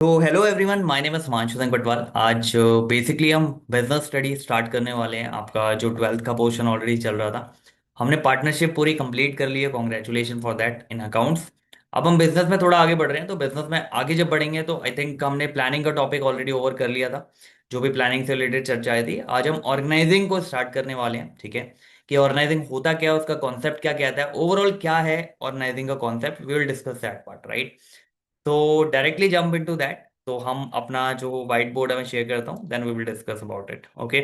तो hello everyone, my name is Himanshu Singh Patwal. आज basically हम बिजनेस स्टडी स्टार्ट करने वाले हैं। आपका जो ट्वेल्थ का पोर्शन ऑलरेडी चल रहा था, हमने पार्टनरशिप पूरी कंप्लीट कर ली है। Congratulation for that in accounts. अब हम बिजनेस में थोड़ा आगे बढ़ रहे हैं। तो बिजनेस में आगे जब बढ़ेंगे तो आई थिंक हमने प्लानिंग का टॉपिक ऑलरेडी ओवर कर लिया था। जो भी प्लानिंग से रिलेटेड चर्चा आई थी, आज हम ऑर्गेनाइजिंग को स्टार्ट करने वाले हैं। ठीक है, कि ऑर्गेनाइजिंग होता क्या है, उसका कॉन्सेप्ट क्या कहता है, ओवरऑल क्या है ऑर्गेनाइजिंग का concept. We will discuss that part, right. तो डायरेक्टली जंप इनटू दैट। तो हम अपना जो व्हाइट बोर्ड है मैं शेयर करता हूँ, then we will discuss about it. Okay.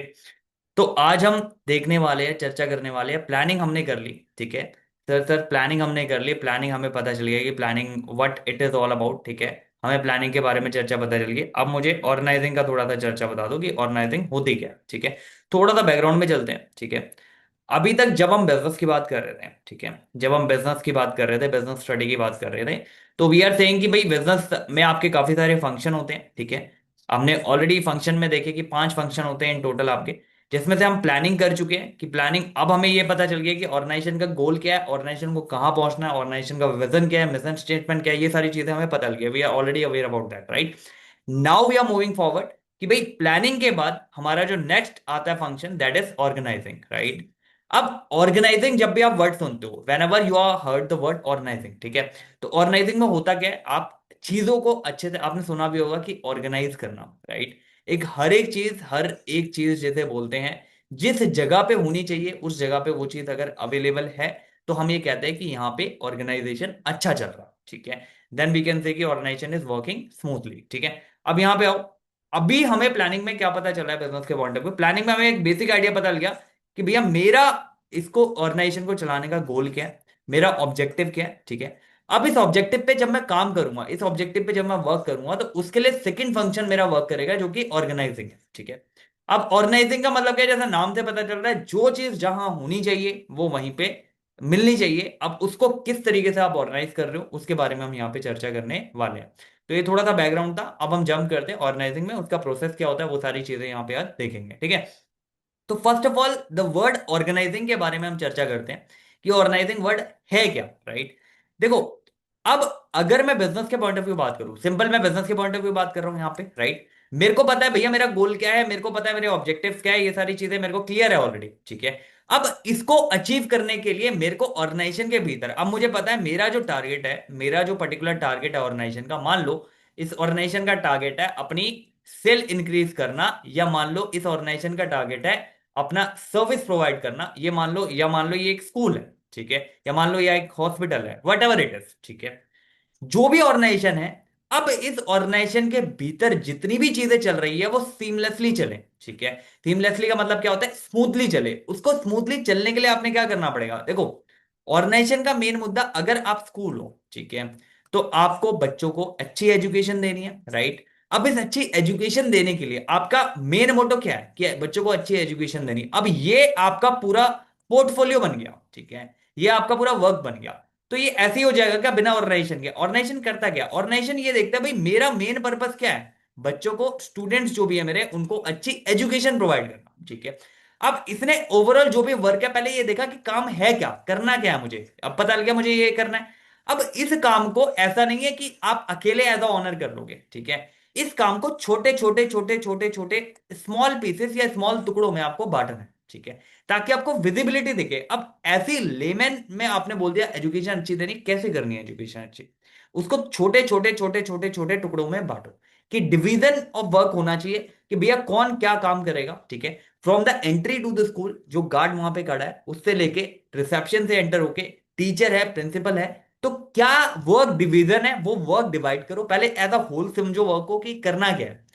तो आज हम देखने वाले हैं, चर्चा करने वाले हैं। प्लानिंग हमने कर ली, ठीक है। सर प्लानिंग हमने कर ली। प्लानिंग हमें पता चल गया कि planning what it is all about, ठीक है। हमें प्लानिंग के बारे में चर्चा पता चल गई। अब मुझे ऑर्गेनाइजिंग का थोड़ा सा चर्चा बता दो कि ऑर्गेनाइजिंग होती क्या है, ठीक है। थोड़ा सा बैकग्राउंड में चलते हैं, ठीक है। अभी तक जब हम बिजनेस की बात कर रहे थे, ठीक है, जब हम बिजनेस की बात कर रहे थे, बिजनेस स्टडी की बात कर रहे थे, तो वी आर सेइंग कि भाई बिजनेस में आपके काफी सारे फंक्शन होते हैं, ठीक है। हमने ऑलरेडी फंक्शन में देखे कि 5 फंक्शन होते हैं इन टोटल आपके, जिसमें से हम प्लानिंग कर चुके हैं कि प्लानिंग। अब हमें ये पता चल गया कि ऑर्गेनाइजेशन का गोल क्या है, ऑर्गेनाइजेशन को कहाँ पहुंचना है, ऑर्गेनाइजेशन का विजन क्या है, मिशन स्टेटमेंट क्या है, ये सारी चीजें हमें पता चल गई। We are already aware about that, right. Now we are moving forward कि भाई प्लानिंग के बाद हमारा जो नेक्स्ट आता है function, that is organising, right. अब ऑर्गेनाइजिंग जब भी आप वर्ड सुनते हो, whenever you are heard the word organising, ठीक है, तो ऑर्गेनाइजिंग में होता क्या है, आप चीजों को अच्छे से, आपने सुना भी होगा कि ऑर्गेनाइज करना, राइट। एक हर एक चीज जैसे बोलते हैं, जिस जगह पे होनी चाहिए उस जगह पे वो चीज अगर अवेलेबल है, तो हम ये कहते हैं कि यहाँ पे ऑर्गेनाइजेशन अच्छा चल रहा, ठीक है। देन वी कैन से कि ऑर्गेनाइजेशन इज वर्किंग स्मूथली, ठीक है। अब यहाँ पे आओ। अभी हमें प्लानिंग में क्या पता चला है बिजनेस के पॉइंट ऑफ व्यू, प्लानिंग में हमें एक बेसिक आइडिया पता लग गया कि भैया मेरा इसको ऑर्गेनाइजेशन को चलाने का गोल क्या है, मेरा ऑब्जेक्टिव क्या है, ठीक है। अब इस ऑब्जेक्टिव पे जब मैं काम करूंगा, इस ऑब्जेक्टिव पे जब मैं वर्क करूंगा, तो उसके लिए सेकंड फंक्शन मेरा वर्क करेगा जो कि ऑर्गेनाइजिंग है, ठीक है। अब ऑर्गेनाइजिंग का मतलब क्या है, जैसा नाम से पता चल रहा है, जो चीज जहां होनी चाहिए वो वहीं पे मिलनी चाहिए। अब उसको किस तरीके से आप ऑर्गेनाइज कर रहे हो, उसके बारे में हम यहाँ पे चर्चा करने वाले हैं। तो ये थोड़ा सा बैकग्राउंड था। अब हम जंप करते हैं ऑर्गेनाइजिंग में, उसका प्रोसेस क्या होता है, वो सारी चीजें यहाँ पे आज देखेंगे, ठीक है। तो first of all the word organising के बारे में हम चर्चा करते हैं कि ऑर्गेनाइजिंग वर्ड है क्या, राइट। देखो, अब अगर मैं बिजनेस के पॉइंट ऑफ व्यू बात करूं, सिंपल मैं बिजनेस के पॉइंट ऑफ व्यू बात कर रहा हूं यहाँ पे, राइट। मेरे को पता है भैया मेरा गोल क्या है, मेरे को पता है मेरे ऑब्जेक्टिव्स क्या है, ये सारी चीजें मेरे को क्लियर है ऑलरेडी, ठीक है। अब इसको अचीव करने के लिए मेरे को ऑर्गेनाइजेशन के भीतर, अब मुझे पता है मेरा जो टारगेट है, मेरा जो पर्टिकुलर टारगेट है ऑर्गेनाइजेशन का, मान लो इस ऑर्गेनाइजेशन का टारगेट है अपनी सेल इंक्रीज करना, या मान लो इस ऑर्गेनाइजेशन का टारगेट है अपना सर्विस प्रोवाइड करना, ये मान लो, या मान लो ये एक स्कूल है, ठीक है, या मान लो ये एक हॉस्पिटल है, वट एवर इट इज, ठीक है। जो भी ऑर्गेनाइजेशन है, अब इस ऑर्गेनाइजेशन के भीतर जितनी भी चीजें चल रही है वो सीमलेसली चले, ठीक है। सीमलेसली का मतलब क्या होता है, स्मूथली चले। उसको स्मूथली चलने के लिए आपने क्या करना पड़ेगा, देखो, ऑर्गेनाइजेशन का मेन मुद्दा, अगर आप स्कूल हो, ठीक है, तो आपको बच्चों को अच्छी एजुकेशन देनी है, राइट। अब इस अच्छी एजुकेशन देने के लिए आपका मेन मोटो क्या है कि बच्चों को अच्छी एजुकेशन देनी। अब ये आपका पूरा पोर्टफोलियो बन गया, ठीक है, ये आपका पूरा वर्क बन गया। तो ये ऐसे ही हो जाएगा क्या, बिना ऑर्गेनाइजेशन के। ऑर्गेनाइजेशन करता क्या, ऑर्गेनाइजेशन ये देखता है भाई मेरा मेन पर्पस क्या है, बच्चों को, स्टूडेंट्स जो भी है मेरे, उनको अच्छी एजुकेशन प्रोवाइड करना, ठीक है। अब इसने ओवरऑल जो भी वर्क है, पहले ये देखा कि काम है क्या, करना क्या है मुझे, अब पता लग गया मुझे ये करना है। अब इस काम को ऐसा नहीं है कि आप अकेले एज अ ऑनर कर लोगे, ठीक है। इस काम को छोटे छोटे छोटे छोटे छोटे स्मॉल पीसेस या स्मॉल टुकड़ों में आपको बांटना है, ठीक है, ताकि आपको विजिबिलिटी दिखे। अब ऐसी लेमन में आपने बोल दिया एजुकेशन अच्छी देनी, कैसे करनी है एजुकेशन अच्छी, उसको छोटे छोटे छोटे छोटे छोटे टुकड़ों में बांटो, कि डिवीजन ऑफ वर्क होना चाहिए कि भैया कौन क्या काम करेगा, ठीक है। From the entry to the school, जो गार्ड वहां पे खड़ा है उससे लेके रिसेप्शन से एंटर होके टीचर है, प्रिंसिपल है, तो क्या वर्क डिवीजन है, वो वर्क डिवाइड करो पहले एज अ होल, समझो वर्क को कि करना क्या है।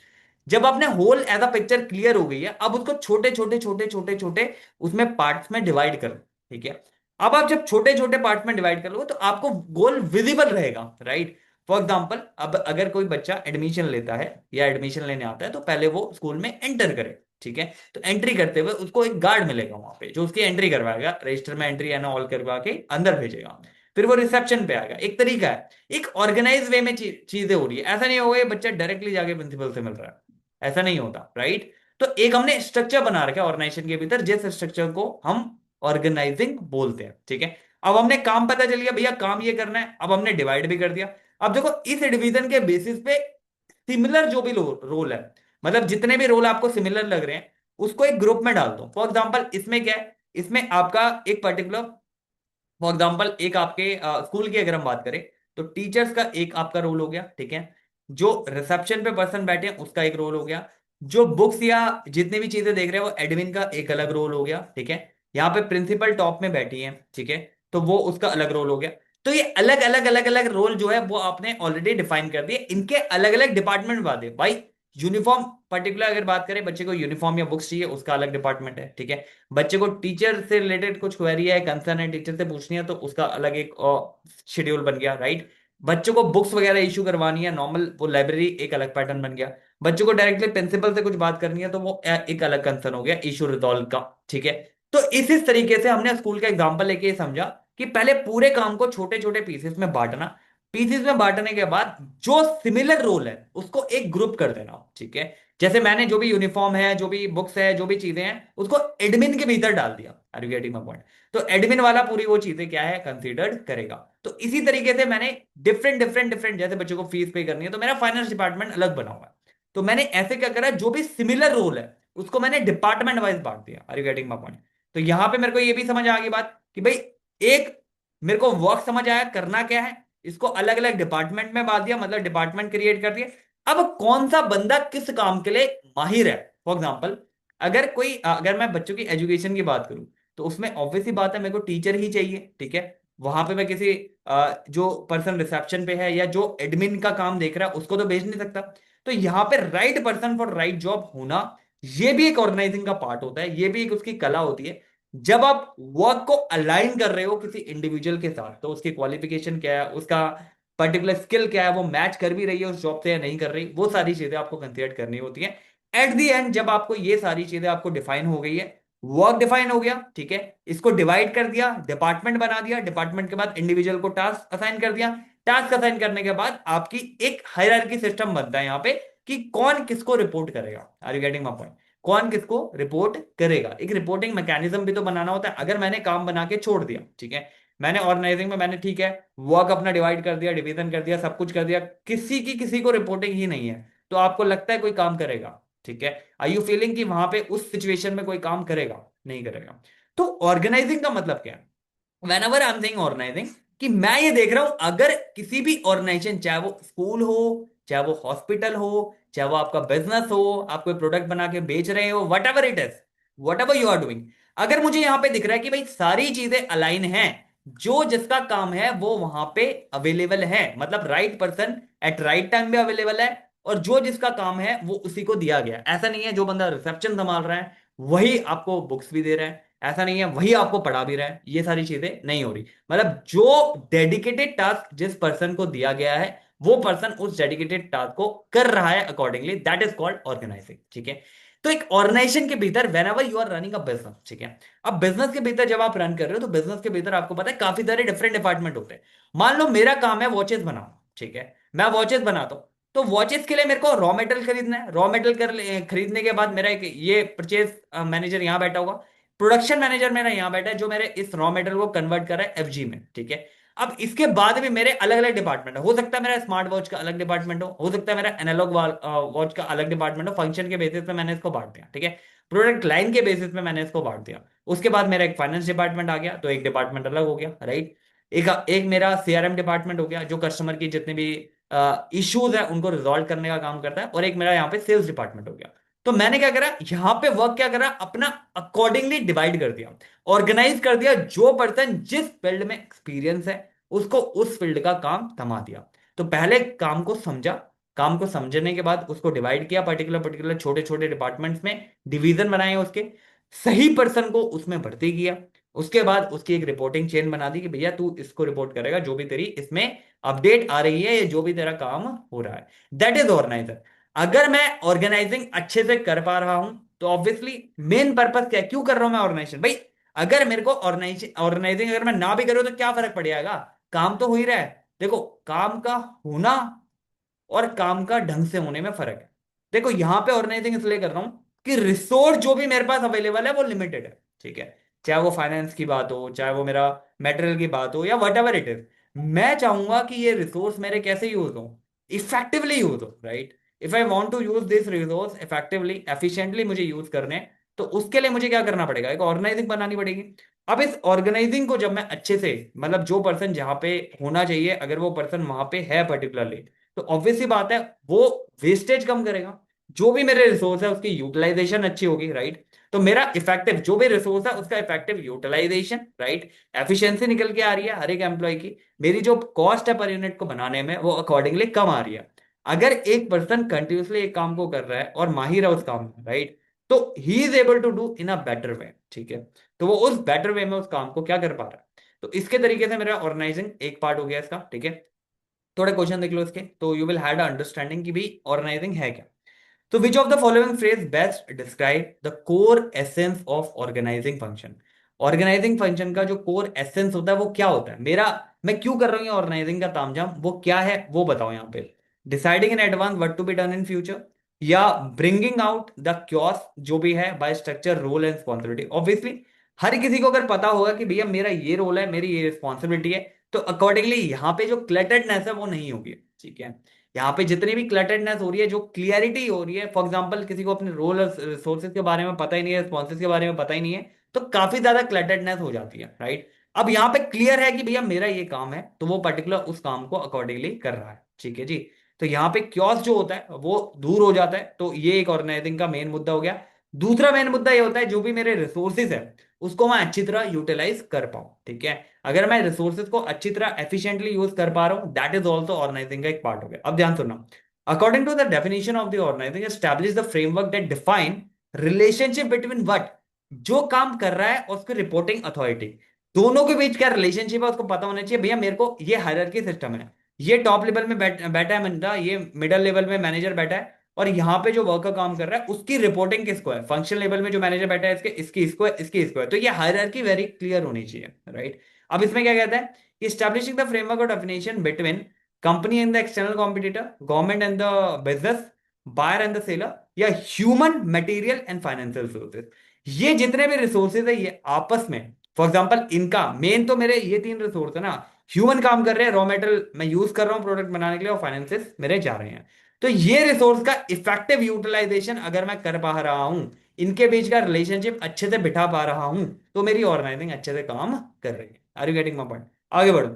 जब आपने whole as a picture clear हो गई है, अब उसको छोटे छोटे छोटे छोटे छोटे उसमें पार्ट्स में डिवाइड करो, ठीक है। अब आप जब छोटे छोटे पार्ट्स में डिवाइड कर लो तो आपको गोल विजिबल रहेगा, राइट। फॉर एग्जाम्पल, अब अगर कोई बच्चा एडमिशन लेता है या एडमिशन लेने आता है, तो पहले वो स्कूल में एंटर करे, ठीक है। तो एंट्री करते हुए उसको एक गार्ड मिलेगा वहां पे, जो उसकी एंट्री करवाएगा, रजिस्टर में एंट्री एंड ऑल करवा के अंदर भेजेगा। फिर वो रिसेप्शन पे आएगा, एक तरीका है। एक ऑर्गेनाइज वे में चीजें हो रही है, ऐसा नहीं होगा ये बच्चा डायरेक्टली जाके प्रिंसिपल से मिल रहा है, ऐसा नहीं होता, राइट। तो एक हमने स्ट्रक्चर बना रखा है ऑर्गेनाइजेशन के भीतर, जिस स्ट्रक्चर को हम ऑर्गेनाइजिंग बोलते हैं, ठीक है। अब हमने काम पता चल गया भैया काम ये करना है, अब हमने डिवाइड भी कर दिया। अब देखो इस डिवीजन के बेसिस पे सिमिलर जो भी रोल है, मतलब जितने भी रोल आपको सिमिलर लग रहे हैं उसको एक ग्रुप में डाल दो। फॉर एग्जाम्पल इसमें क्या है, इसमें आपका एक पर्टिकुलर, फॉर एग्जाम्पल एक आपके स्कूल की अगर हम बात करें तो टीचर्स का एक आपका रोल हो गया, ठीक है। जो रिसेप्शन पे पर्सन बैठे हैं उसका एक रोल हो गया। जो बुक्स या जितनी भी चीजें देख रहे हैं वो एडमिन का एक अलग रोल हो गया, ठीक है। यहाँ पे प्रिंसिपल टॉप में बैठी है, ठीक है, तो वो उसका अलग रोल हो गया। तो ये अलग अलग अलग अलग रोल जो है वो आपने ऑलरेडी डिफाइन कर दिए, इनके अलग अलग डिपार्टमेंट बता भाई। यूनिफॉर्म पर्टिकुलर अगर बात करें, बच्चे को यूनिफॉर्म या बुक्स चाहिए उसका अलग डिपार्टमेंट है, ठीक है। बच्चे को टीचर से रिलेटेड कुछ क्वेरी है, कंसर्न है, टीचर से पूछनी है तो उसका अलग एक शेड्यूल बन गया, राइट। बच्चों को बुक्स वगैरह इशू करवानी है नॉर्मल, वो लाइब्रेरी एक अलग पैटर्न बन गया। बच्चों को डायरेक्टली प्रिंसिपल से कुछ बात करनी है तो वो एक अलग कंसर्न हो गया, इशू रिजॉल्व का, ठीक है। तो इस तरीके से हमने स्कूल का एग्जाम्पल लेके ये समझा कि पहले पूरे काम को छोटे छोटे पीसेस में बांटना, पीसेस में बांटने के बाद जो सिमिलर रोल है उसको एक ग्रुप कर देना, ठीक है। जैसे मैंने जो भी यूनिफॉर्म है, जो भी बुक्स है, जो भी चीजें हैं उसको एडमिन के भीतर डाल दिया। Are you getting my point? तो एडमिन वाला पूरी वो चीजें क्या है कंसीडर्ड करेगा। तो इसी तरीके से मैंने डिफरेंट डिफरेंट डिफरेंट, जैसे बच्चों को फीस पे करनी है तो मेरा फाइनेंस डिपार्टमेंट अलग बना हुआ है। तो मैंने ऐसे क्या करा, जो भी सिमिलर रोल है उसको मैंने डिपार्टमेंट वाइज बांट दिया। Are you getting my point? तो यहां पे मेरे को ये भी समझ आ गई बात कि भाई एक मेरे को वर्क समझ आया करना क्या है, इसको अलग अलग डिपार्टमेंट में बांट दिया, मतलब डिपार्टमेंट क्रिएट कर दिया। अब कौन सा बंदा किस काम के लिए माहिर है, फॉर एग्जाम्पल अगर मैं बच्चों की एजुकेशन की बात करूं तो उसमें ऑब्वियसली बात है मेरे को टीचर ही चाहिए, ठीक है। वहां पे मैं किसी जो पर्सन रिसेप्शन पे है या जो एडमिन का काम देख रहा है उसको तो भेज नहीं सकता। तो यहाँ पे right person for right job होना, ये भी एक ऑर्गेनाइजिंग का पार्ट होता है, ये भी एक उसकी कला होती है। जब आप वर्क को अलाइन कर रहे हो किसी इंडिविजुअल के साथ तो उसकी क्वालिफिकेशन क्या है, उसका पर्टिकुलर स्किल क्या है, वो मैच कर भी रही है उस जॉब से या नहीं कर रही, वो सारी चीजें आपको कंसीडर करनी होती है। एट दी एंड जब आपको ये सारी चीजें आपको डिफाइन हो गई है, वर्क डिफाइन हो गया, ठीक है, इसको डिवाइड कर दिया, डिपार्टमेंट बना दिया, डिपार्टमेंट के बाद इंडिविजुअल को टास्क असाइन कर दिया, टास्क असाइन करने के बाद आपकी एक हायरार्की सिस्टम बनता है यहाँ पे कि कौन किसको रिपोर्ट करेगा। Are you getting my point? कौन किसको रिपोर्ट करेगा, एक रिपोर्टिंग मैकेनिज्म भी तो बनाना होता है। अगर मैंने काम बना के छोड़ दिया, ठीक है, मैंने ऑर्गेनाइजिंग में मैंने ठीक है वर्क अपना डिवाइड कर दिया, डिवीजन कर दिया, सब कुछ कर दिया, किसी को रिपोर्टिंग ही नहीं है, तो आपको लगता है कोई काम करेगा? ठीक है, आई यू फीलिंग कि वहां पे उस सिचुएशन में कोई काम करेगा? नहीं करेगा। तो ऑर्गेनाइजिंग का मतलब क्या है? Whenever I am saying organising, कि मैं ये देख रहा हूं अगर किसी भी ऑर्गेनाइजेशन, चाहे वो स्कूल हो, चाहे वो हॉस्पिटल हो, चाहे वो आपका बिजनेस हो, आप कोई प्रोडक्ट बना के बेच रहे हो, whatever it is, whatever you are doing, अगर मुझे यहां पे दिख रहा है कि भाई सारी चीजें अलाइन हैं, जो जिसका काम है वो वहां पे अवेलेबल है, मतलब right person at right time पे अवेलेबल है, और जो जिसका काम है वो उसी को दिया गया। ऐसा नहीं है जो बंदा रिसेप्शन संभाल रहा है वही आपको बुक्स भी दे रहा है, ऐसा नहीं है वही आपको पढ़ा भी रहा है, ये सारी चीजें नहीं हो रही। मतलब जो डेडिकेटेड टास्क जिस पर्सन को दिया गया है वो पर्सन उस डेडिकेटेड टास्क को कर रहा है accordingly, that is called organising, ठीक है। तो एक ऑर्गेनाइजेशन के भीतर whenever you are running a business, ठीक है, अब बिजनेस के भीतर जब आप रन कर रहे हो तो बिजनेस के भीतर आपको पता है काफी सारे डिफरेंट डिपार्टमेंट होते हैं। मान लो मेरा काम है वॉचेस बनाना, ठीक है, मैं वॉचेस बनाता हूं, तो वॉचेस के लिए मेरे को रॉ मेटेरियल खरीदना है, रॉ मेटेरियल खरीदने के बाद मेरा एक ये परचेज मैनेजर यहां बैठा होगा, प्रोडक्शन मैनेजर मेरा यहां बैठा है जो मेरे इस रॉ मेटेरियल को कन्वर्ट कर रहा है एफजी में, ठीक है। अब इसके बाद भी मेरे अलग अलग डिपार्टमेंट हो सकता है मेरा स्मार्ट वॉच का अलग डिपार्टमेंट हो सकता है मेरा एनालॉग वॉच का अलग डिपार्टमेंट हो, फंक्शन के बेसिस पे मैंने इसको बांट दिया, ठीक है, प्रोडक्ट लाइन के बेसिस पे मैंने इसको बांट दिया। उसके बाद मेरा एक फाइनेंस डिपार्टमेंट आ गया तो एक डिपार्टमेंट अलग हो गया, राइट। एक एक मेरा सीआरएम डिपार्टमेंट हो गया जो कस्टमर की जितने भी इश्यूज है उनको रिजॉल्व करने का काम करता है, और एक मेरा यहाँ पे सेल्स डिपार्टमेंट हो गया। तो मैंने क्या करा यहां पे वर्क क्या करा, अपना अकॉर्डिंगली डिवाइड कर दिया, ऑर्गेनाइज कर दिया, जो पर्सन जिस फील्ड में एक्सपीरियंस है उसको उस फील्ड का काम थमा दिया। तो पहले काम को समझा, काम को समझने के बाद उसको डिवाइड किया पर्टिकुलर पर्टिकुलर छोटे छोटे डिपार्टमेंट्स में, डिवीजन बनाए उसके, सही पर्सन को उसमें भर्ती किया, उसके बाद उसकी एक रिपोर्टिंग चेन बना दी कि भैया तू इसको रिपोर्ट करेगा जो भी तेरी इसमें अपडेट आ रही है या जो भी तेरा काम हो रहा है, दैट इज ऑर्गेनाइजर। अगर मैं ऑर्गेनाइजिंग अच्छे से कर पा रहा हूं तो ऑब्वियसली मेन पर्पस क्या है, क्यों कर रहा हूं मैं ऑर्गेनाइजेशन भाई? अगर मेरे को ऑर्गेनाइजिंग अगर मैं ना भी करूं तो क्या फर्क पड़ जाएगा, काम तो हो ही रहा है। देखो काम का होना और काम का ढंग से होने में फर्क है। देखो यहां पे ऑर्गेनाइजिंग इसलिए कर रहा हूं कि रिसोर्स जो भी मेरे पास अवेलेबल है वो लिमिटेड है, ठीक है, चाहे वो फाइनेंस की बात हो, चाहे वो मेरा मटेरियल की बात हो या वट एवर इट इज, मैं चाहूंगा कि ये रिसोर्स मेरे कैसे यूज हो, इफेक्टिवली यूज हो, right. If I want to use this resource effectively efficiently मुझे यूज करने हैं, तो उसके लिए मुझे क्या करना पड़ेगा, एक ऑर्गेनाइजिंग बनानी पड़ेगी। अब इस ऑर्गेनाइजिंग को जब मैं अच्छे से, मतलब जो पर्सन जहां पे होना चाहिए अगर वो पर्सन वहां पे है पर्टिकुलरली, तो ऑब्वियस सी बात है वो वेस्टेज कम करेगा, जो भी मेरे रिसोर्स है उसकी यूटिलाइजेशन अच्छी होगी, राइट। तो मेरा इफेक्टिव जो भी रिसोर्स है उसका इफेक्टिव यूटिलाइजेशन, राइट, एफिशिएंसी निकल के आ रही है हर एक एम्प्लॉय की, मेरी जो कॉस्ट है पर यूनिट को बनाने में वो अकॉर्डिंगली कम आ रही है। अगर एक पर्सन कंटिन्यूसली एक काम को कर रहा है और माहिर है उस काम में, राइट, तो he is able to do in a better way, ठीक है। तो वो उस बेटर वे में उस काम को क्या कर पा रहा है। तो इसके तरीके से मेरा ऑर्गेनाइजिंग एक पार्ट हो गया इसका, ठीक है। थोड़े क्वेश्चन देख लो इसके, तो यू विल हैव अंडरस्टैंडिंग कि भी ऑर्गेनाइजिंग है क्या। तो which of the following phrase best describe the core essence of organising function. Organising function का जो कोर एसेंस होता है वो क्या होता है मेरा, मैं क्यों कर रहा हूँ ये ऑर्गेनाइजिंग का तामझाम, वो क्या है वो बताओ यहाँ पे। Deciding in advance what to be done in future, या ब्रिंगिंग आउट द क्योस जो भी है by structure role and responsibility. Obviously हर किसी को अगर पता होगा कि भैया मेरा ये रोल है, मेरी ये रिस्पॉन्सिबिलिटी है, तो अकॉर्डिंगली यहाँ पे जो क्लटर्डनेस है वो नहीं होगी, ठीक है। यहाँ पे जितनी भी क्लटर्डनेस हो रही है, जो क्लियरिटी हो रही है, फॉर एग्जांपल किसी को अपने रोल और रिसोर्सेज के बारे में पता ही नहीं है, रिस्पॉन्सेज के बारे में पता ही नहीं है, तो काफी ज्यादा क्लटर्डनेस हो जाती है, राइट। अब यहाँ पे क्लियर है कि भैया मेरा ये काम है, तो वो पर्टिकुलर उस काम को अकॉर्डिंगली कर रहा है, ठीक है जी। तो यहाँ पे क्योस जो होता है वो दूर हो जाता है, तो ये एक ऑर्गेनाइजिंग का मेन मुद्दा हो गया। दूसरा मेन मुद्दा ये होता है जो भी मेरे रिसोर्सेज है उसको मैं अच्छी तरह यूटिलाइज कर पाऊं, ठीक है। अगर मैं रिसोर्सेज को अच्छी तरह एफिशिएंटली यूज कर पा रहा हूं, दैट इज ऑल्सो ऑर्गेनाइजिंग का एक पार्ट हो गया। अब ध्यान सुनना, according to the definition of the organising establish the framework that define relationship between what, जो काम कर रहा है और उसकी रिपोर्टिंग अथॉरिटी, दोनों के बीच क्या रिलेशनशिप है उसको पता होना चाहिए। भैया मेरे को ये हायरार्की सिस्टम है, ये टॉप लेवल में बैठा है बंदा, ये मिडिल लेवल में मैनेजर बैठा है, और यहाँ पे जो वर्कर काम कर रहा है उसकी रिपोर्टिंग किसको है, फंक्शन लेवल में जो मैनेजर बैठा है इसके इसकी इसको है, इसकी इसको है। तो ये हायरार्की वेरी क्लियर होनी चाहिए, राइट। अब इसमें क्या कहता है कि स्टैब्लिशिंग द फ्रेमवर्क और definition between company and the external competitor, government and the business, buyer and the seller, या human material and financial resources. ये जितने भी रिसोर्सेज है ये आपस में, फॉर एग्जांपल इनका मेन तो मेरे ये तीन रिसोर्स है ना, ह्यूमन काम कर रहे हैं, रॉ मटेरियल मैं यूज कर रहा हूं प्रोडक्ट बनाने के लिए, और फाइनेंसेस मेरे जा रहे हैं। तो ये रिसोर्स का इफेक्टिव यूटिलाइजेशन अगर मैं कर पा रहा हूं, इनके बीच का रिलेशनशिप अच्छे से बिठा पा रहा हूं, तो मेरी ऑर्गेनाइजिंग अच्छे से काम कर रही है। Are you getting my point, आगे बढ़ो।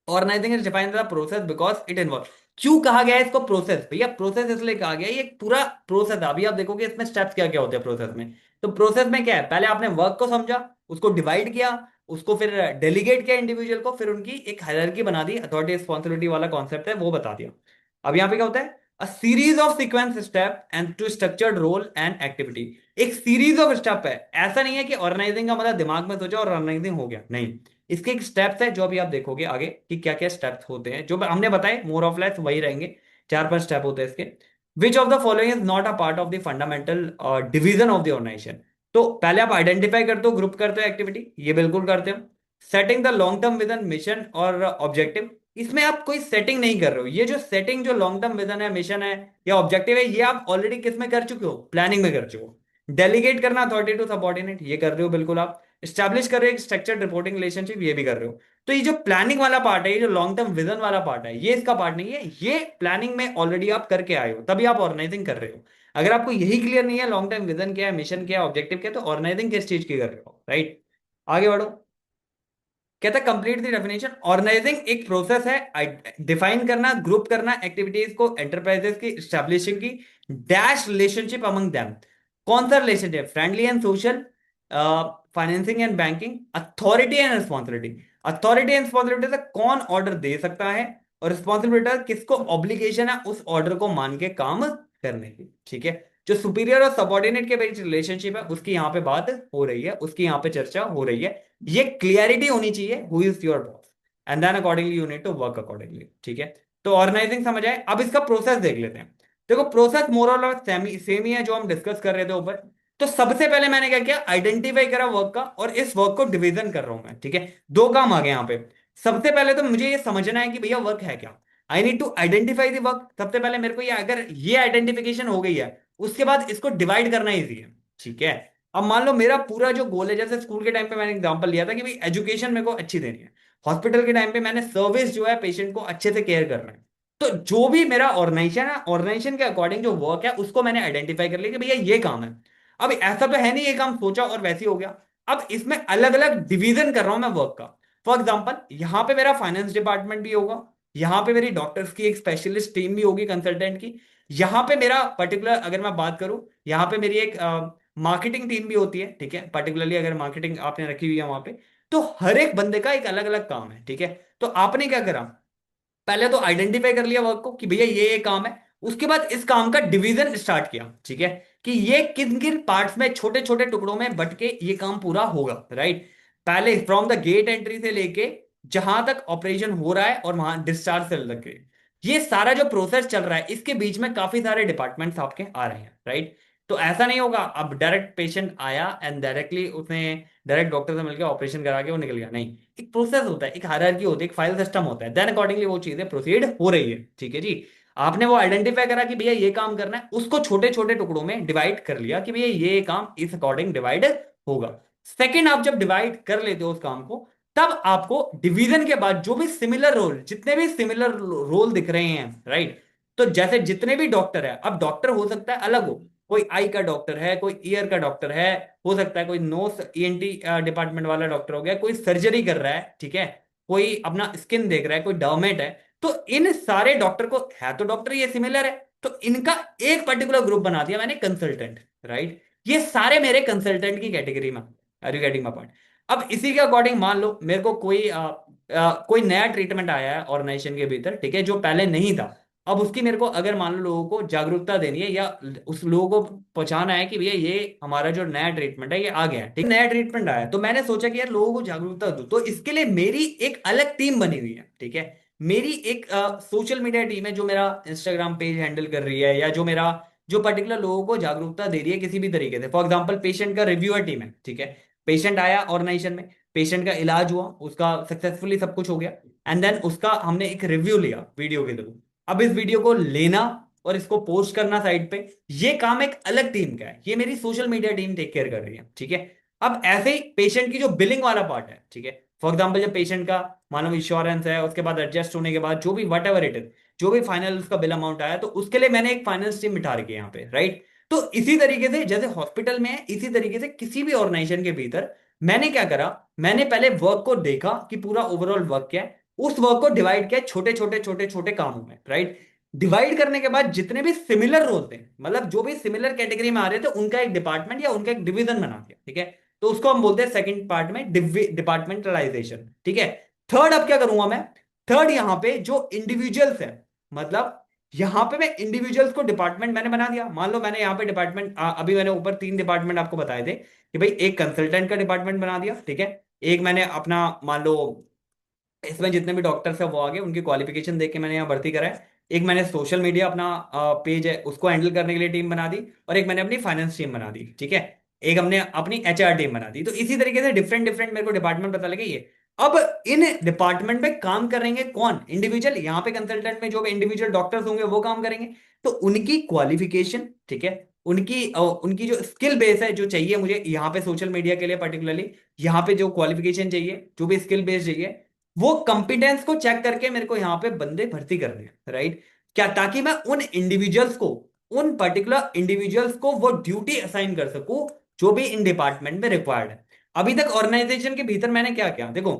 Organising is defined the process because it involve, क्यों कहा गया है इसको प्रोसेस, भैया प्रोसेस इसलिए कहा गया है, ये एक पूरा प्रोसेस है। अभी आप देखोगे इसमें स्टेप्स क्या क्या होते हैं प्रोसेस में। तो प्रोसेस में क्या है, पहले आपने वर्क को समझा, उसको डिवाइड किया, उसको फिर डेलीगेट किया इंडिविजुअल को, फिर उनकी एक हायरार्की बना दी, अथॉरिटी रिस्पॉन्सिबिलिटी वाला कॉन्सेप्ट है वो बता दिया। अब यहाँ पे क्या होता है, a series of sequence step and to structured role and activity. एक सीरीज ऑफ स्टेप है, ऐसा नहीं है कि ऑर्गेनाइजिंग का मतलब दिमाग में सोचा और ऑर्गेनाइजिंग हो गया, नहीं। इसके एक स्टेप्स है जो अभी आप देखोगे आगे कि क्या क्या स्टेप्स होते हैं, जो हमने बताए मोर ऑफ लेस वही रहेंगे, चार पांच स्टेप होते हैं इसके। Which of the following is not a part of the fundamental division of the organisation. तो पहले आप आइडेंटिफाई करते हो, ग्रुप करते हो एक्टिविटी, ये बिल्कुल करते हो। Setting the long term vision, mission और ऑब्जेक्टिव, इसमें आप कोई सेटिंग नहीं कर रहे हो, ये जो सेटिंग जो लॉन्ग टर्म विजन है, मिशन है या ऑब्जेक्टिव है, ये आप ऑलरेडी किस में कर चुके हो, प्लानिंग में कर चुके हो। डेलीगेट करना अथॉरिटी टू सबऑर्डिनेट, ये कर रहे हो बिल्कुल आप। स्टैब्लिश कर रहे हो एक स्ट्रक्चर्ड रिपोर्टिंग रिलेशनशिप, ये भी कर रहे हो। तो ये जो प्लानिंग वाला पार्ट है, ये जो लॉन्ग टर्म विजन वाला पार्ट है, ये इसका पार्ट नहीं है, ये प्लानिंग में ऑलरेडी आप करके आए हो, तभी आप ऑर्गेनाइजिंग कर रहे हो। अगर आपको यही क्लियर नहीं है लॉन्ग टर्म विजन क्या है, मिशन क्या है, ऑब्जेक्टिव क्या है, तो ऑर्गेनाइजिंग किस चीज की कर रहे हो, राइट। आगे बढ़ो। कहता है कंप्लीट द डेफिनेशन, ऑर्गेनाइजिंग एक प्रोसेस है, डिफाइन करना, ग्रुप करना एक्टिविटीज को, एंटरप्राइजेस की, एस्टैब्लिशिंग की डैश रिलेशनशिप अमंग देम। कौन सा relationship, friendly and social, financing and banking, authority and responsibility. Authority and responsibility से कौन ऑर्डर दे सकता है, और रिस्पॉन्सिबिलिटी किसको ऑब्लिगेशन है उस ऑर्डर को मान के काम करने की, ठीक है। जो सुपीरियर और सबऑर्डिनेट के बीच रिलेशनशिप है उसकी यहाँ पे बात हो रही है, उसकी यहाँ पे चर्चा हो रही है। ये क्लियरिटी होनी चाहिए who is your boss, and then accordingly you need to work accordingly, ठीक है। तो ऑर्गेनाइजिंग समझ आए, अब इसका प्रोसेस देख लेते हैं। देखो प्रोसेस मोर और सेम ही है जो हम डिस्कस कर रहे थे ऊपर। तो सबसे पहले मैंने क्या किया, आइडेंटिफाई करा वर्क का, और इस वर्क को डिवीजन कर रहा हूं मैं, ठीक है। दो काम आ गए यहाँ पे। सबसे पहले तो मुझे ये समझना है कि भैया वर्क है क्या, I need to identify the work. सबसे पहले मेरे को ये, अगर ये आइडेंटिफिकेशन हो गई है, उसके बाद इसको डिवाइड करना इजी है, ठीक है। अब मान लो मेरा पूरा जो गोल है, जैसे स्कूल के टाइम पे मैंने एग्जांपल लिया था कि भाई एजुकेशन मेरे को अच्छी देनी है, हॉस्पिटल के टाइम पे मैंने सर्विस जो है पेशेंट को अच्छे से केयर करना है, तो जो भी मेरा ऑर्गेनाइजेशन है, ऑर्गेनाइजेशन के अकॉर्डिंग जो वर्क है उसको मैंने आइडेंटिफाई कर लिया कि भैया ये काम है। अब ऐसा तो है नहीं ये काम सोचा और वैसे ही हो गया। अब इसमें अलग अलग डिवीजन कर रहा हूं मैं वर्क का। फॉर एग्जाम्पल यहाँ पे मेरा फाइनेंस डिपार्टमेंट भी होगा, यहाँ पे मेरी डॉक्टर्स की एक स्पेशलिस्ट टीम भी होगी कंसल्टेंट की, यहाँ पे मेरा पर्टिकुलर अगर मैं बात करूं, यहाँ पे मेरी एक मार्केटिंग टीम भी होती है, ठीक है, पर्टिकुलरली अगर मार्केटिंग आपने रखी हुई है वहां पे। तो हर एक बंदे का एक अलग अलग काम है, ठीक है। तो आपने क्या करा, पहले तो आइडेंटिफाई कर लिया वर्क को कि भैया ये काम है। उसके बाद इस काम का डिवीजन स्टार्ट किया, ठीक है, कि ये किन किन पार्ट्स में छोटे छोटे टुकड़ों में बट के ये काम पूरा होगा, राइट। पहले फ्रॉम द गेट एंट्री से लेके जहां तक ऑपरेशन हो रहा है और वहां डिस्चार्ज से लग गए, ये सारा जो प्रोसेस चल रहा है इसके बीच में काफी सारे डिपार्टमेंट्स आपके आ रहे हैं, राइट। तो ऐसा नहीं होगा अब डायरेक्ट पेशेंट आया एंड डायरेक्टली उसने डायरेक्ट डॉक्टर से मिलकर ऑपरेशन करा के वो निकल गया, नहीं। एक प्रोसेस होता है, एक हायरार्की होती है, एक फाइल सिस्टम होता है, देन अकॉर्डिंगली वो चीजें प्रोसीड हो रही है, ठीक है जी। आपने वो आइडेंटिफाई करा कि भैया ये काम करना है, उसको छोटे छोटे टुकड़ों में डिवाइड कर लिया कि भैया ये काम इस अकॉर्डिंग डिवाइड होगा। सेकंड, आप जब डिवाइड कर लेते हो उस काम को, तब आपको डिवीजन के बाद जो भी सिमिलर रोल, जितने भी सिमिलर रोल दिख रहे हैं, राइट। तो जैसे जितने भी डॉक्टर है, अब डॉक्टर हो सकता है अलग हो, कोई आई का डॉक्टर है, कोई ईयर का डॉक्टर है, हो सकता है कोई नोस ईएनटी डिपार्टमेंट वाला डॉक्टर हो गया, कोई सर्जरी कर रहा है, ठीक है, कोई अपना स्किन देख रहा है, कोई डर्मेट है। तो इन सारे डॉक्टर को, है तो डॉक्टर ये सिमिलर है, तो इनका एक पर्टिकुलर ग्रुप बना दिया मैंने, कंसल्टेंट, राइट। ये सारे मेरे कंसल्टेंट की कैटेगरी में। Are you getting my point? अब इसी के अकॉर्डिंग मान लो मेरे को कोई नया ट्रीटमेंट आया है ऑर्गेनाइजेशन के भीतर, ठीक है, जो पहले नहीं था। अब उसकी मेरे को अगर मान लो लोगों को जागरूकता देनी है या उस लोगों को पहुंचाना है कि भैया ये हमारा जो नया ट्रीटमेंट है ये आ गया है, ठीक, नया ट्रीटमेंट आया है, तो मैंने सोचा कि यार लोगों को जागरूकता दूं, तो इसके लिए मेरी एक अलग टीम बनी हुई है, ठीक है। मेरी एक सोशल मीडिया टीम है जो मेरा इंस्टाग्राम पेज हैंडल कर रही है, या जो मेरा जो पर्टिकुलर लोगों को जागरूकता दे रही है किसी भी तरीके से। फॉर एग्जाम्पल पेशेंट का रिव्यूअर टीम है, ठीक है। पेशेंट आया ऑर्गेनाइजेशन में, पेशेंट का इलाज हुआ, उसका सक्सेसफुली सब कुछ हो गया, एंड देन उसका हमने एक रिव्यू लिया वीडियो के थ्रू। अब इस वीडियो को लेना और इसको पोस्ट करना साइट पे, ये काम एक अलग टीम का है, ये मेरी social media team take care कर रही है, ठीक है। अब ऐसे ही पेशेंट की जो बिलिंग वाला पार्ट है, ठीक है, फॉर एग्जांपल जब पेशेंट का मानो इंश्योरेंस है, उसके बाद एडजस्ट होने के बाद जो भी वट एवर इट इज, जो भी फाइनल उसका बिल अमाउंट आया, तो उसके लिए मैंने एक फाइनेंस टीम बिठा रखी है यहाँ पे, राइट। तो इसी तरीके से जैसे हॉस्पिटल में है, इसी तरीके से किसी भी ऑर्गेनाइजेशन के भीतर मैंने क्या करा, मैंने पहले वर्क को देखा कि पूरा ओवरऑल वर्क क्या है, उस वर्क को डिवाइड किया छोटे छोटे छोटे छोटे कामों में, राइट। डिवाइड करने के बाद जितने भी सिमिलर रोल थे, मतलब जो भी सिमिलर कैटेगरी में आ रहे थे, उनका एक डिपार्टमेंट या उनका एक डिवीजन बना दिया, ठीक है। तो उसको हम बोलते हैं सेकंड पार्ट में डिपार्टमेंटलाइजेशन, ठीक है। थर्ड अब क्या करूंगा मैं, थर्ड यहां पे जो इंडिविजुअल्स है, मतलब यहां पे मैं इंडिविजुअल्स को डिपार्टमेंट मैंने बना दिया। मान लो मैंने यहाँ पे डिपार्टमेंट, अभी मैंने ऊपर तीन डिपार्टमेंट आपको बताए थे कि भाई एक कंसल्टेंट का डिपार्टमेंट बना दिया, ठीक है। एक मैंने अपना मान लो इसमें जितने भी डॉक्टर्स है वो आगे उनकी क्वालिफिकेशन देख के मैंने यहाँ भर्ती करा है। एक मैंने सोशल मीडिया अपना पेज है उसको हैंडल करने के लिए टीम बना दी, और एक मैंने अपनी फाइनेंस टीम बना दी, ठीक है। एक हमने अपनी एचआर टीम बना दी। तो इसी तरीके से डिफरेंट डिफरेंट मेरे को डिपार्टमेंट पता लगे ये। अब इन डिपार्टमेंट में काम करेंगे कौन, इंडिविजुअल, यहाँ पे कंसल्टेंट में जो भी इंडिविजुअल डॉक्टर्स होंगे वो काम करेंगे। तो उनकी क्वालिफिकेशन, ठीक है, उनकी जो स्किल बेस है जो चाहिए मुझे यहाँ पे सोशल मीडिया के लिए पर्टिकुलरली, यहाँ पे जो क्वालिफिकेशन चाहिए, जो भी स्किल बेस चाहिए, वो कंपिटेंस को चेक करके मेरे को यहाँ पे बंदे भर्ती करने हैं, राइट। क्या, ताकि मैं उन इंडिविजुअल्स को, उन पर्टिकुलर इंडिविजुअल्स को वो ड्यूटी असाइन कर सकूं जो भी इन डिपार्टमेंट में रिक्वायर्ड है। अभी तक ऑर्गेनाइजेशन के भीतर मैंने क्या किया देखो,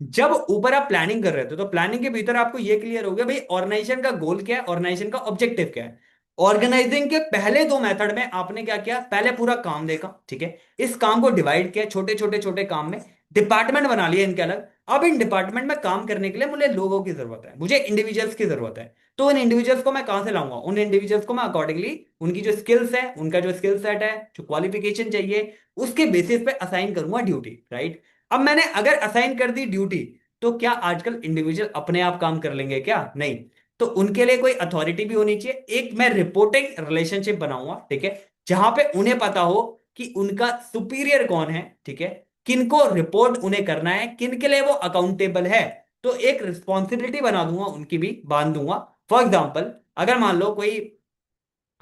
जब ऊपर आप प्लानिंग कर रहे थे तो प्लानिंग के भीतर आपको ये क्लियर हो गया भाई ऑर्गेनाइजेशन का गोल क्या है, ऑर्गेनाइजेशन का ऑब्जेक्टिव क्या है। ऑर्गेनाइजिंग के पहले दो मेथड में आपने क्या किया, पहले पूरा काम देखा, ठीक है, इस काम को डिवाइड किया छोटे छोटे छोटे काम में, डिपार्टमेंट बना लिए इनके अलग। अब इन डिपार्टमेंट में काम करने के लिए मुझे लोगों की जरूरत है, मुझे इंडिविजुअल्स की जरूरत है। तो उन इंडिविजुअल्स को मैं कहां से लाऊंगा, उन इंडिविजुअल्स को मैं अकॉर्डिंगली उनकी जो स्किल्स है, उनका जो स्किल सेट है, जो क्वालिफिकेशन चाहिए, उसके बेसिस पे असाइन करूंगा ड्यूटी, राइट। अब मैंने अगर असाइन कर दी ड्यूटी, तो क्या आजकल इंडिविजुअल अपने आप काम कर लेंगे क्या, नहीं। तो उनके लिए कोई अथॉरिटी भी होनी चाहिए, एक मैं रिपोर्टिंग रिलेशनशिप बनाऊंगा, ठीक है, जहां पे उन्हें पता हो कि उनका सुपीरियर कौन है, ठीक है, किनको रिपोर्ट उन्हें करना है, किन के लिए वो अकाउंटेबल है। तो एक रिस्पॉन्सिबिलिटी बना दूंगा, उनकी भी बांध दूंगा। फॉर एग्जाम्पल अगर मान लो कोई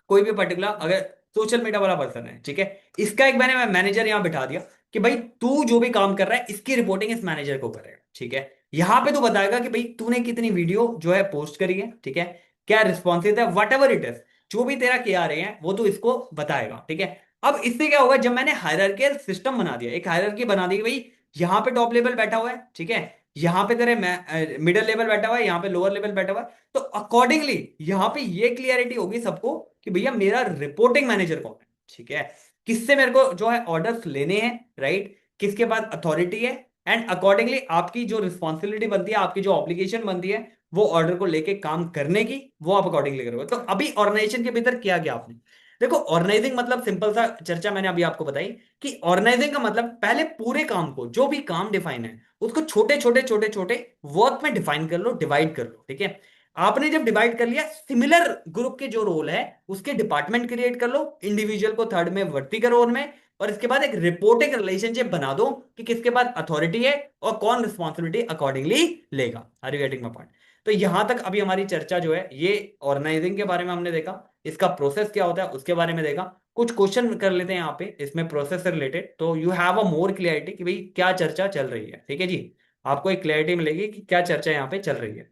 कोई भी पर्टिकुलर अगर सोशल मीडिया वाला पर्सन है, ठीक है, इसका एक मैंने मैनेजर यहां बिठा दिया कि भाई तू जो भी काम कर रहा है इसकी रिपोर्टिंग इस मैनेजर को करेगा, ठीक है। यहां पे तू बताएगा कि भाई तूने कितनी वीडियो जो है पोस्ट करी है, ठीक है, क्या रिस्पॉन्सिव है, वट एवर इट इज, जो भी तेरा किया रहे हैं वो तू इसको बताएगा, ठीक है। अब इससे क्या होगा, जब मैंने हायरार्कियल सिस्टम बना दिया, एक हायरार्की बना दी कि भाई यहाँ पे टॉप लेवल बैठा हुआ है, ठीक है, यहाँ पे तेरे मिडिल लेवल बैठा हुआ है, यहाँ पे लोअर लेवल बैठा हुआ है, तो अकॉर्डिंगली यहाँ पे ये क्लियरिटी होगी सबको कि भैया मेरा रिपोर्टिंग मैनेजर कौन है, ठीक है, किससे मेरे को जो है ऑर्डर्स लेने हैं, राइट, किसके पास अथॉरिटी है, एंड अकॉर्डिंगली आपकी जो रिस्पॉन्सिबिलिटी बनती है, आपकी जो ऑब्लिगेशन बनती है वो ऑर्डर को लेके काम करने की, वो आप अकॉर्डिंगली करोगे। तो अभी ऑर्गेनाइजेशन के भीतर किया गया आपने, देखो ऑर्गेनाइजिंग मतलब सिंपल सा चर्चा मैंने अभी आपको बताई कि ऑर्गेनाइजिंग का मतलब पहले पूरे काम को, जो भी काम डिफाइन है उसको छोटे छोटे छोटे छोटे वर्क में डिफाइन कर लो, डिवाइड कर लो, ठीक है। आपने जब डिवाइड कर लिया, सिमिलर ग्रुप के जो रोल है उसके डिपार्टमेंट क्रिएट कर लो, इंडिविजुअल को थर्ड में भर्ती करो उनमें, और इसके बाद एक रिपोर्टिंग रिलेशनशिप बना दो कि किसके पास अथॉरिटी है और कौन रिस्पॉन्सिबिलिटी अकॉर्डिंगली लेगा। Are you getting my point? तो यहां तक अभी हमारी चर्चा जो है ये ऑर्गेनाइजिंग के बारे में हमने देखा, इसका प्रोसेस क्या होता है उसके बारे में देखा, कुछ क्वेश्चन कर लेते हैं यहाँ पे इसमें प्रोसेस से रिलेटेड, तो you have a more clarity कि भाई क्या चर्चा चल रही है, ठीक है जी। आपको एक क्लैरिटी मिलेगी कि क्या चर्चा यहाँ पे चल रही है।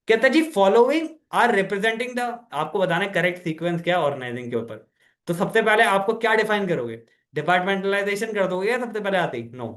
कहता है जी फॉलोइंग आर रिप्रेजेंटिंग द, आपको बताना है करेक्ट सीक्वेंस क्या ऑर्गेनाइजिंग के ऊपर। तो सबसे पहले आपको क्या डिफाइन करोगे, डिपार्टमेंटलाइजेशन कर दोगे या सबसे पहले आती नो,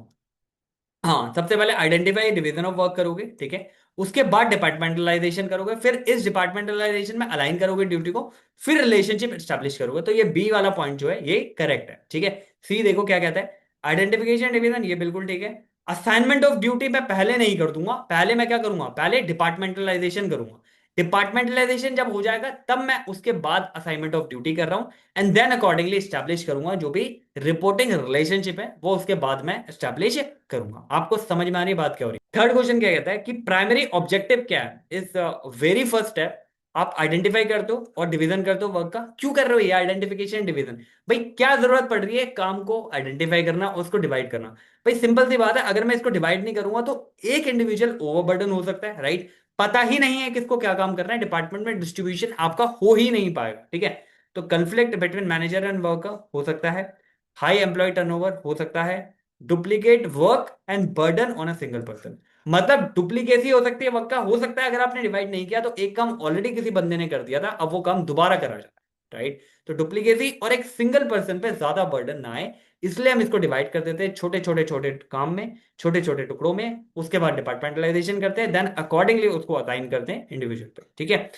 हाँ सबसे पहले आइडेंटिफाई डिवीजन ऑफ वर्क करोगे, ठीक है, उसके बाद डिपार्टमेंटलाइजेशन करोगे, फिर इस डिपार्टमेंटलाइजेशन में अलाइन करोगे ड्यूटी को, फिर रिलेशनशिप एस्टेब्लिश करोगे। तो ये बी वाला पॉइंट जो है ये करेक्ट है, ठीक है। सी देखो क्या कहता है, आइडेंटिफिकेशन डिवीजन, ये बिल्कुल ठीक है। असाइनमेंट ऑफ ड्यूटी मैं पहले नहीं कर दूंगा, पहले मैं क्या करूंगा, पहले डिपार्टमेंटलाइजेशन करूंगा। डिपार्टमेंटलाइजेशन जब हो जाएगा तब मैं उसके बाद असाइनमेंट ऑफ ड्यूटी कर रहा हूं, एंड देन अकॉर्डिंगली स्टैब्लिश करूंगा जो भी रिपोर्टिंग रिलेशनशिप है वो उसके बाद में स्टैब्लिश करूंगा। आपको समझ में आ रही है बात क्या हो रही है? थर्ड क्वेश्चन क्या कहता है कि प्राइमरी ऑब्जेक्टिव क्या है, इस वेरी फर्स्ट स्टेप आप आइडेंटिफाई करते हो और डिवीजन करते हो वर्क का। क्यों कर रहे हो ये आइडेंटिफिकेशन डिवीजन, भाई क्या जरूरत पड़ रही है काम को आइडेंटिफाई करना और उसको डिवाइड करना। भाई सिंपल सी बात है, अगर मैं इसको डिवाइड नहीं करूंगा तो एक इंडिविजुअल ओवरबर्डन हो सकता है, राइट, पता ही नहीं है किसको क्या काम करना है, डिपार्टमेंट में डिस्ट्रीब्यूशन आपका हो ही नहीं पाएगा, ठीक है। तो conflict between manager and worker हो सकता है, हाई एम्प्लॉय टर्नओवर हो सकता है, duplicate work and burden on a single person, मतलब डुप्लीकेसी हो सकती है वर्क का, हो सकता है अगर आपने डिवाइड नहीं किया तो एक काम ऑलरेडी किसी बंदे ने कर दिया था, अब वो काम दोबारा करा जाता है, राइट। तो डुप्लीकेसी और एक सिंगल पर्सन पे ज्यादा बर्डन ना आए, इसलिए हम इसको डिवाइड कर देते हैं छोटे छोटे छोटे काम में, छोटे छोटे टुकड़ों में, उसके बाद डिपार्टमेंटलाइजेशन करते हैं, देन अकॉर्डिंगली उसको असाइन करते हैं इंडिविजुअल पे, ठीक है।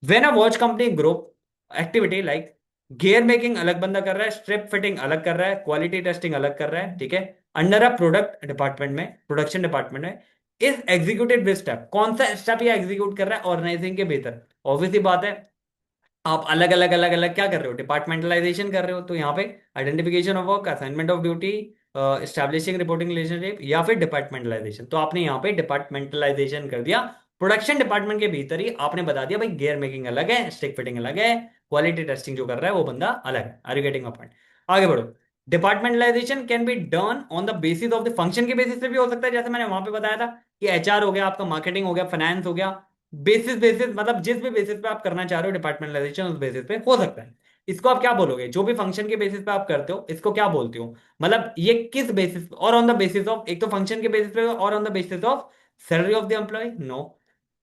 When a watch company group activity like gear making अलग बंदा कर रहा है, स्ट्रिप फिटिंग अलग कर रहा है, क्वालिटी टेस्टिंग अलग कर रहा है, ठीक है, अंडर अ प्रोडक्ट डिपार्टमेंट में, प्रोडक्शन डिपार्टमेंट में, इस एग्जीक्यूटेड विद स्टेप, कौन सा स्टेप ये एग्जीक्यूट कर रहा है ऑर्गेनाइजिंग के भीतर। ऑब्वियसली बात है, आप अलग अलग अलग अलग क्या कर रहे हो, डिपार्टमेंटलाइजेशन कर रहे हो, तो यहाँ पे identification of work, assignment of duty, establishing reporting relationship, या फिर डिपार्टमेंटलाइजेशन, तो आपने यहाँ पे डिपार्टमेंटलाइजेशन कर दिया। प्रोडक्शन डिपार्टमेंट के भीतर ही आपने बता दिया भाई गियर मेकिंग अलग है, स्टिक फिटिंग अलग है, क्वालिटी टेस्टिंग जो कर रहा है वो बंदा अलग है। Are you getting a point? आगे बढ़ो। Departmentalisation can be done on the basis of the function के बेसिस पे भी हो सकता है, जैसे मैंने वहां पे बताया था कि एचआर हो गया, आपका मार्केटिंग हो गया, फाइनेंस हो गया, बेसिस बेसिस मतलब जिस भी बेसिस पे आप करना चाह रहे हो डिपार्टमेंटलाइजेशन उस बेसिस पे हो सकता है। इसको आप क्या बोलोगे, जो भी फंक्शन के बेसिस पे आप करते हो इसको क्या बोलते हो, मतलब ये किस बेसिस और ऑन द बेसिस ऑफ, एक तो फंक्शन के बेसिस पे और on the basis of salary of the employ, no,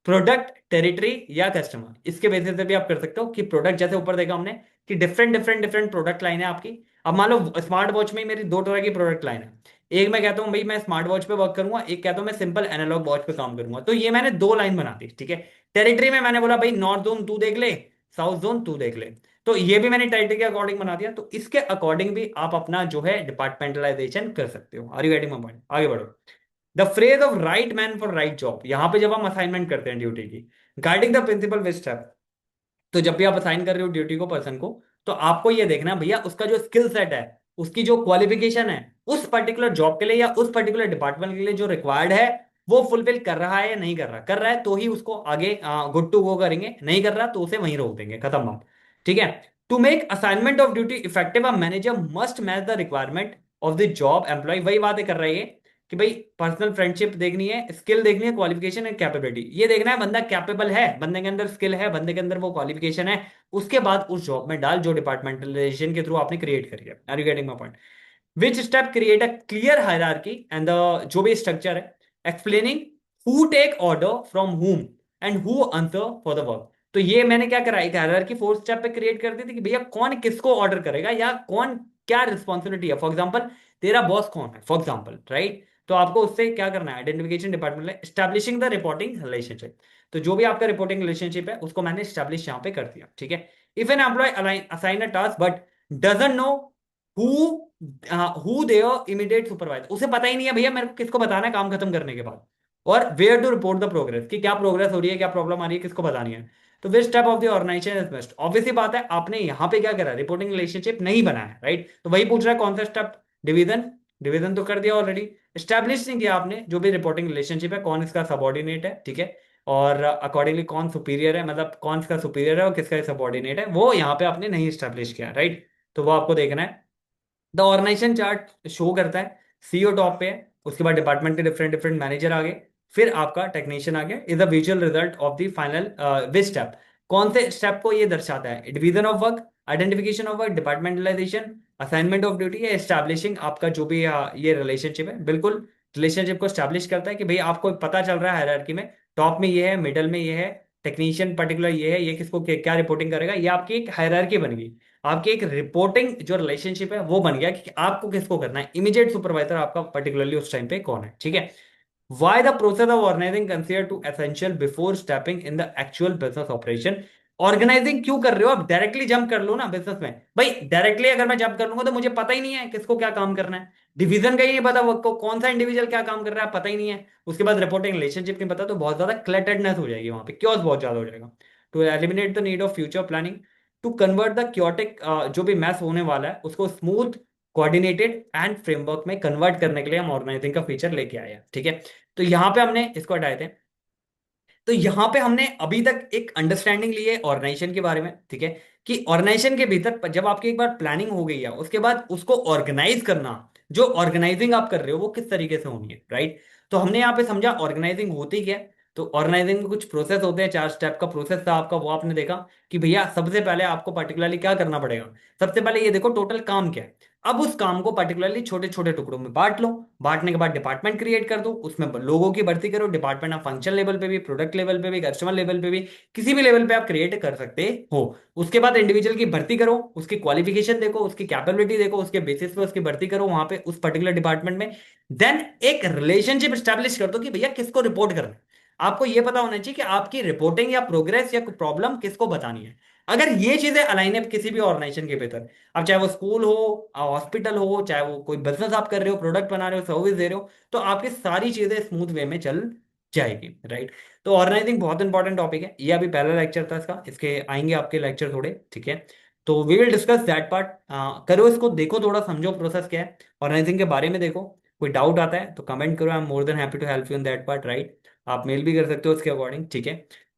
product, territory या कस्टमर, इसके बेसिस पे भी आप कर सकते हो कि प्रोडक्ट, जैसे ऊपर देखा हमने कि different different different product line है आपकी। अब मान लो स्मार्ट वॉच में ही मेरी दो तरह की प्रोडक्ट लाइन है, एक मैं कहता हूं भाई मैं स्मार्ट वॉच पे वर्क करूंगा, एक कहता हूं मैं सिंपल एनालॉग वॉच पे काम करूंगा, तो ये मैंने दो लाइन बना दी, ठीक है। टेरिटरी में मैंने बोला भाई नॉर्थ जोन तू देख ले, साउथ जोन तू देख ले, तो ये भी मैंने टेरिटरी के अकॉर्डिंग बना दिया, तो इसके अकॉर्डिंग भी आप अपना जो है डिपार्टमेंटलाइजेशन कर सकते हो। Are you getting my point? आगे बढ़ो। The phrase of right man for right job, यहां पे जब हम असाइनमेंट करते हैं ड्यूटी की, guiding the principle which step, तो जब भी आप असाइन कर रहे हो ड्यूटी को पर्सन को, तो आपको ये देखना है भैया उसका जो स्किल सेट है, उसकी जो क्वालिफिकेशन है उस पर्टिकुलर जॉब के लिए या उस पर्टिकुलर डिपार्टमेंट के लिए जो रिक्वायर्ड है, वो फुलफिल कर रहा है या नहीं कर रहा, कर रहा है तो ही उसको आगे गुड टू गो करेंगे, नहीं कर रहा तो उसे वहीं रोक देंगे, खत्म बात, ठीक है। To make assignment of duty effective a manager must match the requirement of the job employ, वही बातें कर रही है कि भाई पर्सनल फ्रेंडशिप देखनी है, स्किल देखनी है, क्वालिफिकेशन एंड कैपेबिलिटी, ये देखना है बंदा कैपेबल है, बंदे के अंदर स्किल है, बंदे के अंदर वो क्वालिफिकेशन है, उसके बाद उस जॉब में डाल जो डिपार्टमेंटलाइजेशन के थ्रू आपने क्रिएट करी है। Are you getting my point? Which step create a clear hierarchy and the, जो भी स्ट्रक्चर है, explaining who take order from whom and who answer for the work. तो ये मैंने क्या करा, एक हायरार्की 4 स्टेप पे क्रिएट कर दी थी कि भैया कौन किसको ऑर्डर करेगा या कौन क्या रिस्पॉन्सिबिलिटी है। फॉर एग्जाम्पल तेरा बॉस कौन है, फॉर एग्जाम्पल, राइट। तो आपको उससे क्या करना है, आइडेंटिफिकेशन डिपार्टमेंट में एस्टैब्लिशिंग द रिपोर्टिंग रिलेशनशिप। तो जो भी आपका रिपोर्टिंग रिलेशनशिप है उसको मैंने स्टैब्लिश यहां पे कर दिया, ठीक है। If an employ assign a task but doesn't know who who their immediate supervisor, उसे पता ही नहीं है भैया मेरे को किसको बताना है काम खत्म करने के बाद, और where to report the progress, कि क्या प्रोग्रेस हो रही है, क्या प्रॉब्लम आ रही है, किसको बतानी है। तो which step of the organisation is best. Obviously बात है, आपने यहां पे क्या करा, रिपोर्टिंग रिलेशनशिप नहीं बनाया, राइट। तो वही पूछ रहा है कौन सा स्टेप, डिवीजन। डिवीजन तो कर दिया ऑलरेडी। स्टैब्लिश नहीं किया आपने जो भी रिपोर्टिंग रिलेशनशिप है, कौन इसका सबॉर्डिनेट है, ठीक है। और अकॉर्डिंगली कौन सुपीरियर है, मतलब कौन इसका सुपीरियर है और किसका सबॉर्डिनेट है, वो यहाँ पे आपने नहीं स्टैब्लिश किया, राइट। तो वो आपको देखना है। द ऑर्गेनाइजेशन चार्ट शो करता है, सीईओ टॉप पे है, उसके बाद डिपार्टमेंट के डिफरेंट डिफरेंट मैनेजर आ गए, फिर आपका टेक्नीशियन आ गया। Is the visual result of the final which step. कौन से स्टेप को ये दर्शाता है, division of work, identification of work, departmentalisation, assignment of duty, या एस्टैब्लिशिंग आपका जो भी ये रिलेशनशिप है, बिल्कुल रिलेशनशिप को स्टैब्लिश करता है कि भाई आपको पता चल रहा है हायरार्की में टॉप में ये है, मिडल में ये है, टेक्नीशियन पर्टिकुलर ये है, ये किसको क्या रिपोर्टिंग करेगा, ये आपकी एक हायरार्की बन गई। आपकी एक रिपोर्टिंग जो रिलेशनशिप है वो बन गया कि आपको किसको करना है, इमीडिएट सुपरवाइजर आपका पर्टिकुलरली उस टाइम पे कौन है, ठीक है। Why the process of organizing considered to essential before stepping in the actual business operation। Organising क्यों कर रहे हो, आप डायरेक्टली जंप कर लो ना बिजनेस में। भाई डायरेक्टली अगर मैं जंप कर लूंगा तो मुझे पता ही नहीं है किसको क्या काम करना है, डिवीजन का ही नहीं पता, वो कौन सा इंडिविजुअल क्या काम कर रहा है पता ही नहीं है, उसके बाद रिपोर्टिंग रिलेशनशिप नहीं पता, तो बहुत ज्यादा क्लटर्डनेस हो जाएगी वहां पे, क्योस बहुत ज्यादा हो जाएगा। To eliminate the need of future planning, to convert the chaotic जो भी मैस होने वाला है उसको स्मूथ कोऑर्डिनेटेड एंड फ्रेमवर्क में कन्वर्ट करने के लिए हम ऑर्गेनाइजिंग का फीचर लेके आए हैं, ठीक है। तो यहां पे हमने इसको हटाए थे। तो यहां पे हमने अभी तक एक अंडरस्टैंडिंग ली है ऑर्गेनाइजेशन के बारे में, ठीक है। कि ऑर्गेनाइजेशन के भीतर जब आपकी एक बार प्लानिंग हो गई है उसके बाद उसको ऑर्गेनाइज करना, जो ऑर्गेनाइजिंग आप कर रहे हो वो किस तरीके से होनी है, राइट। तो हमने यहाँ पे समझा ऑर्गेनाइजिंग होती क्या है। तो ऑर्गेनाइजिंग में कुछ प्रोसेस होते हैं, 4 स्टेप का प्रोसेस था आपका, वो आपने देखा कि भैया सबसे पहले आपको पर्टिकुलरली क्या करना पड़ेगा। सबसे पहले ये देखो टोटल काम क्या है। अब उस काम को पर्टिकुलरली छोटे छोटे टुकड़ों में बांट लो। बांटने के बाद डिपार्टमेंट क्रिएट कर दो, उसमें लोगों की भर्ती करो। डिपार्टमेंट आप फंक्शन लेवल पे भी, प्रोडक्ट लेवल पे भी, कस्टमर लेवल पे भी, किसी भी लेवल पे आप क्रिएट कर सकते हो। उसके बाद इंडिविजुअल की भर्ती करो, उसकी क्वालिफिकेशन देखो, उसकी कैपेबिलिटी देखो, उसके बेसिस पे उसकी भर्ती करो वहां पे उस पर्टिकुलर डिपार्टमेंट में। देन एक रिलेशनशिप स्टैब्लिश कर दो कि भैया किसको रिपोर्ट करना है। आपको यह पता होना चाहिए कि आपकी रिपोर्टिंग या प्रोग्रेस या प्रॉब्लम किसको बतानी है। अगर ये चीजें अलाइन है किसी भी ऑर्गेनाइजेशन के भीतर, अब चाहे वो स्कूल हो, हॉस्पिटल हो, चाहे वो कोई बिजनेस आप कर रहे हो, प्रोडक्ट बना रहे हो, सर्विस दे रहे हो, तो आपकी सारी चीजें स्मूथ वे में चल जाएगी, राइट। तो ऑर्गेनाइजिंग बहुत इंपॉर्टेंट टॉपिक है, ये अभी पहला लेक्चर था इसका, इसके आएंगे आपके लेक्चर थोड़े, ठीक है। तो we will discuss that part. करो इसको, देखो थोड़ा समझो प्रोसेस क्या है ऑर्गेनाइजिंग के बारे में, देखो कोई डाउट आता है तो कमेंट करो, I am more than happy to help you in that part, right. आप मेल भी कर सकते हो उसके अकॉर्डिंग, ठीक है।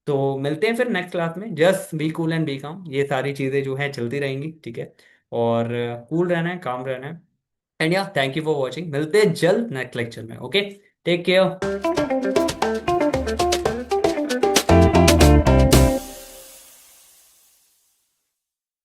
तो मिलते हैं फिर नेक्स्ट क्लास में। Just be cool and be calm, ये सारी चीज़ें जो है चलती रहेंगी, ठीक है। और कूल रहना है, काम रहना है। एंड या थैंक यू फॉर वॉचिंग, मिलते हैं जल्द नेक्स्ट लेक्चर में, ओके। Take care.